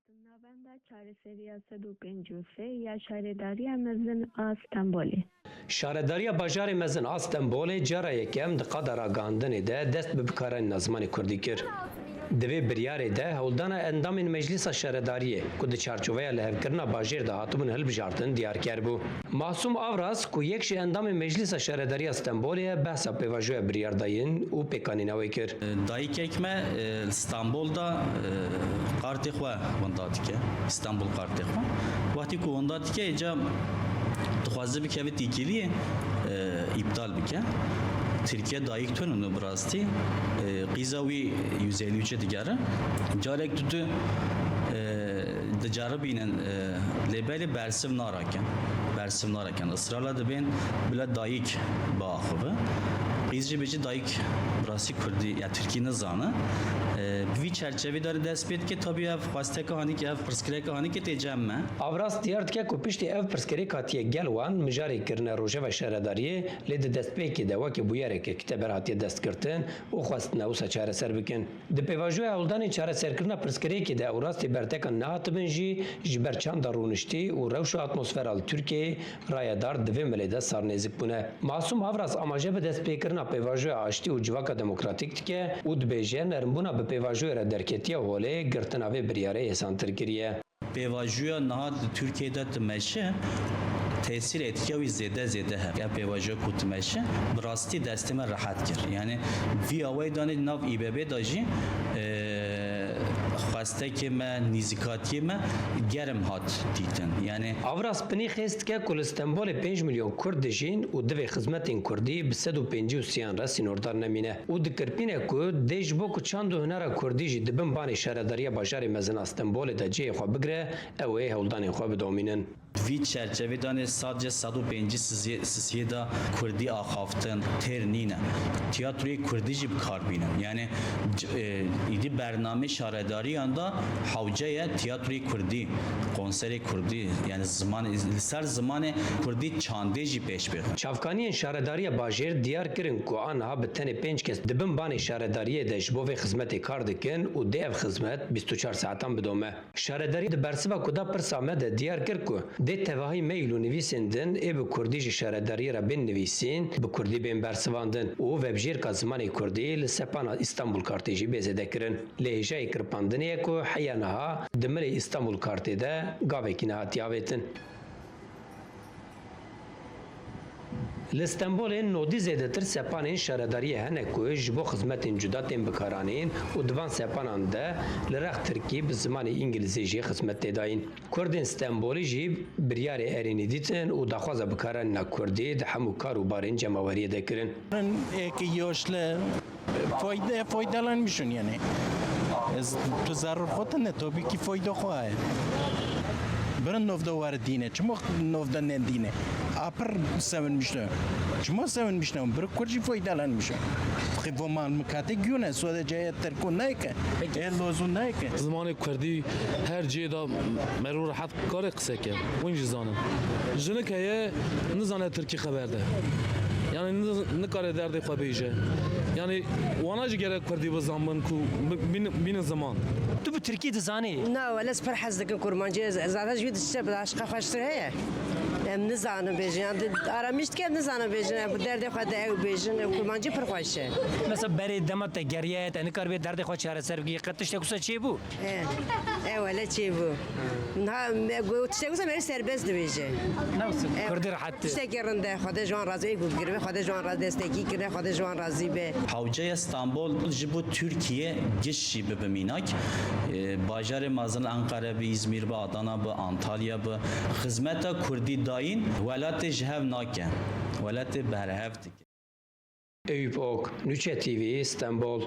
Navenda çareseriya 153 ya şaredariya mezin a Stenbolê. Şaredariya bajarê mezin a Stenbolê cara yekem di qadera gandinê de dest bi bikaranîna zimanê Kurdî kir. Di vê biryarê de hewldana endamên Meclîsa Şaredariyê ku di çarçoveya lehevkirina bajêr de hatibûn hilbijartin diyarker bû. Masum Avras ku yek ji endamên Meclîsa Şaredariya Stenbolê behsa pêvajoya biryardayîn û pêkanîna wê kir. Dayıkek me İstanbul'da kartı xwe wenda dike. İstanbul kartı xwe. Vakti ku wenda dike eca dixwaze bike vê tîkiliyê iptal bike. Türkiye dayık tönünü birastî qîza wî 153 digere. Carek tutu dicaribînin lêbelê bersiv narakin. Bersiv narakin. Israrla dibên bila dayık biaxive. Qîzcî bêjî dayık birastî Kurdî ya Tirkî nizane. Vî çerçevê de dest pê dike tabii ev xwasteka hanî ev pirskireka hanî têcem me. Avras diyar dike ku piştî ev pirsgirêk hatiye gel wan mijarê kirine rojeva şaredariyê lê di destpêkê de wekî bûyerekê kiteber hatiye destgirtin û xwestine wisa çareser bikin. Di pêvajoya hewldanê çareserkirina pirsgirêkê de ew rastî bertekan nehatibin jî ji ber çanda rûniştî û rewşa atmosfera li Tirkiyeyê rayedar di vê milê de sarnêzik bûne. Masum Avras amaje bi destpêkirina pêvajoya aştî û civaka demokratîk dike û dibêje nerimbûna bi pêvajoya re derketiya holê girtina vê biryarê hêsantir kiriye. Pêvajoya niha Türkiye'de dimeşe tesir etkiya wî zêde hebe. Ya pêvajoya ku dimeşe bi rastî destê me rehet kir. Yani vî awayê danê nav İBB da jî xwestekê me, nîzîkatiyê me germ hat dîtin. Yani Avras pinî xêst dike ku li Stenbolê 5 milyon Kurd dijîn û divê xizmetên Kurdî bi 153 re sînordar nemîne. û dikirpîne ku dê ji bo ku çand û hunera Kurdî jî dibin banê şaredariya bajarê mezin a Stenbolê de cihê xwe bigire, ew ê hewldanên xwe bidomînin. vî çerçevedanê sadece 105 sisiye da Kurdî axaftin têr nîne. Tiyatroyê Kurdî jî bikarbînin. Yani îdî bername şaredariyan da hewceye tiyatroyê Kurdî, konserê Kurdî yani ziman li ser zimanê Kurdî çandê jî pêş bêxin. Çavkaniyên şaredariya bajêr diyar kirin ku aniha bi tenê 5 kes dibin banê şaredariyê de ji bo vê xizmetê kar dikin û dê ev xizmet 24 saetan bidome. Şaredarî di bersiva ku da pirsa me de diyar kir ku dê tevahî mail û nivîsên din ê bi Kurdî ji şaredariyê re bên nivîsîn bi Kurdî bên bersivandin û vebjêrka zimanê Kurdî li sepana İstanbul kartê jî bêzêde kirin. Lê hêjayê kirpandinê ye ku heya niha di milê İstanbul kartê de gavekî nehatiye avêtin. Li Stenbolê nodî zêdetir sepanên şaredariyê hene ku ji bo xizmetên cuda tên bikaranîn û di van sepanan de li rex Tirkî bi zimanê îngilîzî jî xizmet tê dayîn. Kurdên Stenbolî jî biryarê erênî dîtin û daxwaza bikaranîna Kurdî di hemû kar û barên cemaweriyê de kirin. Eki yoşla faydalanmışsın yani. Tu zarar xotun ne tabii ki fayda xwaye. Birin novda var dine, çimo novda ne dine. Apır sevinmişler. Çimo sevinmişler. Bir kurci faydalanmışlar. Xivman mukate güne sadece Türk'ün ne ki? Lozun ne ki? Zamanı Kurdi her cihda merur rahat kare kısa ki. Bunca zanım. Jene kaya ne zanı Türkiye haberde. Yani ne kare derdi kabeyce. Yani wanacı gerek Kurdi bu zaman ku bin zaman. Tu bu Tirkî dizanî? Na, wala spor hez dikin kurmancı zaten jî dişte bi aşka xweştir heye. Em nizanim bêjin. Aramış dike nizanim bêjin. Bu derdê xwe de ew bêjin. Kurmancı pir xweş e. Mesela berê dema te geriye te nikar bê derdê xwe çareser bikî qet tiştek wisa çê bû? Wala çêbû. Ha tiştek wisa merî serbest dibêje. Kurdî rahat. Tiştekî rinde xwe de ji wan razî ku girve xwe de ji wan razî destekî kire xwe de ji wan razî be. Hewceya İstanbul ji bo Türkiye giş jî bibiminak. Bajarê mezin Ankara bi İzmir bi Adana bi Antalya bi xizmeta Kurdî dayîn welatê ji hev nake. Welatê berhev dike. Eyüp Ok, Nüçe TV, İstanbul.